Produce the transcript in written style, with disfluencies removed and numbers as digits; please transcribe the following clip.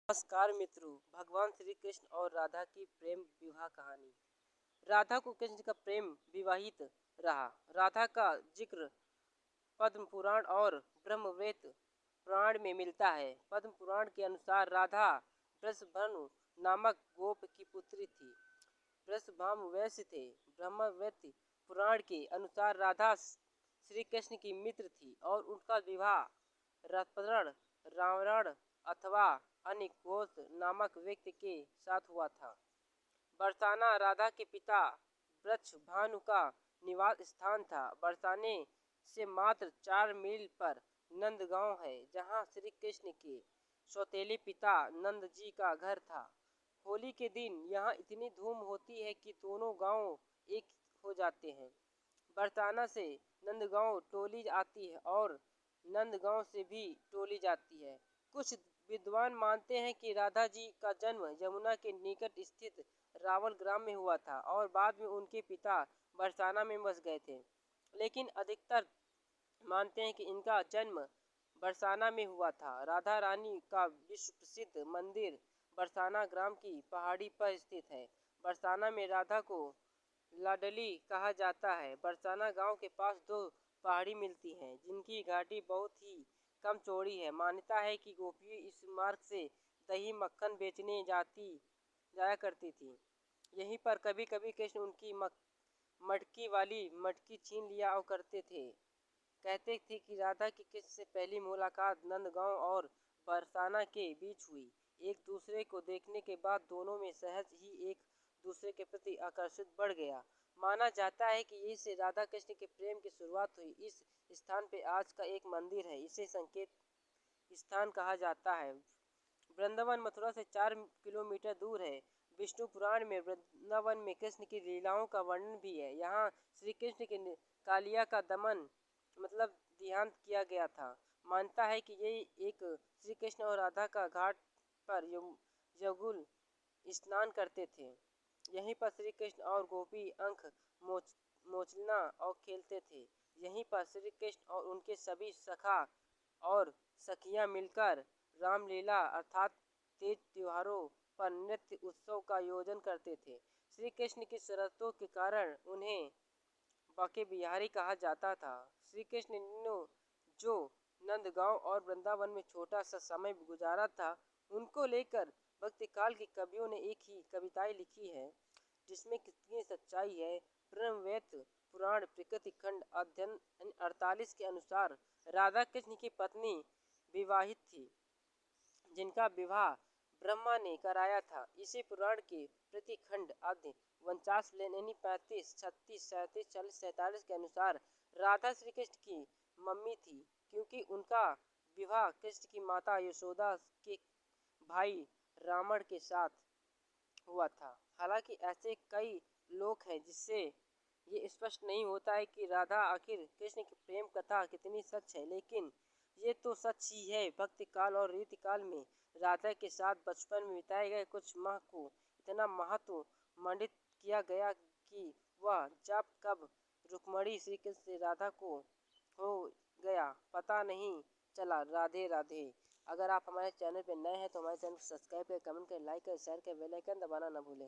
नमस्कार मित्रों, भगवान श्री कृष्ण और राधा की प्रेम विवाह कहानी। राधा को कृष्ण का प्रेम विवाहित रहा। राधा का जिक्र पद्म पुराण और ब्रह्मवेद पुराण में मिलता है। पद्म पुराण के अनुसार राधा वृषभानु नामक गोप की पुत्री थी। वृषभानु वैश्य थे। ब्रह्मवेद पुराण के अनुसार राधा श्री कृष्ण की मित्र थी और उनका विवाह रत्परण रावण अथवा अन्य घोष नामक व्यक्ति के साथ हुआ था। बरसाना राधा के पिता वृषभानु का निवास स्थान था। बरसाने से मात्र 4 मील पर नंदगांव है, जहां श्री कृष्ण के सौतेले पिता नंद जी का घर था। होली के दिन यहाँ इतनी धूम होती है कि दोनों गांव एक हो जाते हैं। बरसाना से नंदगांव टोली आती है और नंदगांव से भी टोली जाती है। कुछ विद्वान मानते हैं कि राधा जी का जन्म यमुना के निकट स्थित रावल ग्राम में हुआ था और बाद में उनके पिता बरसाना में बस गए थे, लेकिन अधिकतर मानते हैं कि इनका जन्म बरसाना में हुआ था। राधा रानी का विश्व प्रसिद्ध मंदिर बरसाना ग्राम की पहाड़ी पर स्थित है। बरसाना में राधा को लाडली कहा जाता है। बरसाना गांव के पास 2 पहाड़ी मिलती हैं, जिनकी घाटी बहुत ही कम चौड़ी है। मान्यता है कि गोपी इस मार्ग से दही मक्खन बेचने जाया करती थी। यहीं पर कभी कभी कृष्ण उनकी मटकी वाली मटकी छीन लिया और करते थे। कहते थे कि राधा की कृष्ण से पहली मुलाकात नंदगांव और बरसाना के बीच हुई। एक दूसरे को देखने के बाद दोनों में सहज ही एक दूसरे के प्रति आकर्षित बढ़ गया। माना जाता है कि यही से राधा कृष्ण के प्रेम की शुरुआत हुई। इस स्थान पे आज का एक मंदिर है, इसे संकेत स्थान कहा जाता है। वृंदावन मथुरा से 4 किलोमीटर दूर है। विष्णु पुराण में वृंदावन में कृष्ण की लीलाओं का वर्णन भी है। यहाँ श्री कृष्ण के कालिया का दमन मतलब देहांत किया गया था। मानता है कि ये एक श्री कृष्ण और राधा का घाट पर यमुना स्नान करते थे। यहीं पर श्री कृष्ण और गोपी अंक मोचना और खेलते थे। यहीं पर श्री कृष्ण और उनके सभी सखा और सखियां मिलकर रामलीला अर्थात तेज त्योहारों पर नृत्य उत्सव का आयोजन करते थे। श्री कृष्ण की शर्तों के कारण उन्हें बाके बिहारी कहा जाता था। श्री कृष्ण ने जो नंदगांव और वृंदावन में छोटा सा समय गुजारा था, उनको लेकर भक्ति काल के कवियों ने एक ही कविताएं लिखी है, जिसमें कितनी सच्चाई है। ब्रह्मवेद पुराण प्रकृति खंड अध्ययन 48 के अनुसार राधा कृष्ण की पत्नी विवाहित थी, जिनका विवाह ब्रह्मा ने कराया था। इसी पुराण के प्रतिखंड अध्याय 49 यानी 35, 36, 37, 40, 47 के अनुसार राधा श्री कृष्ण की मम्मी थी, क्योंकि उनका विवाह कृष्ण की माता यशोदा के भाई रावण के साथ हुआ था। हालांकि ऐसे कई लोग हैं जिससे ये स्पष्ट नहीं होता है कि राधा आखिर कृष्ण की प्रेम कथा कितनी सच है, लेकिन ये तो सच ही है। भक्ति काल और रीति काल में राधा के साथ बचपन में बिताए गए कुछ माह को इतना महत्व मंडित किया गया कि वह जब कब रुक्मणी श्री कृष्ण से राधा को हो गया पता नहीं चला। राधे राधे। अगर आप हमारे चैनल पर नए हैं तो हमारे चैनल को सब्सक्राइब करें, कमेंट करें, लाइक करें, शेयर करें, बेल आइकन दबाना न भूलें।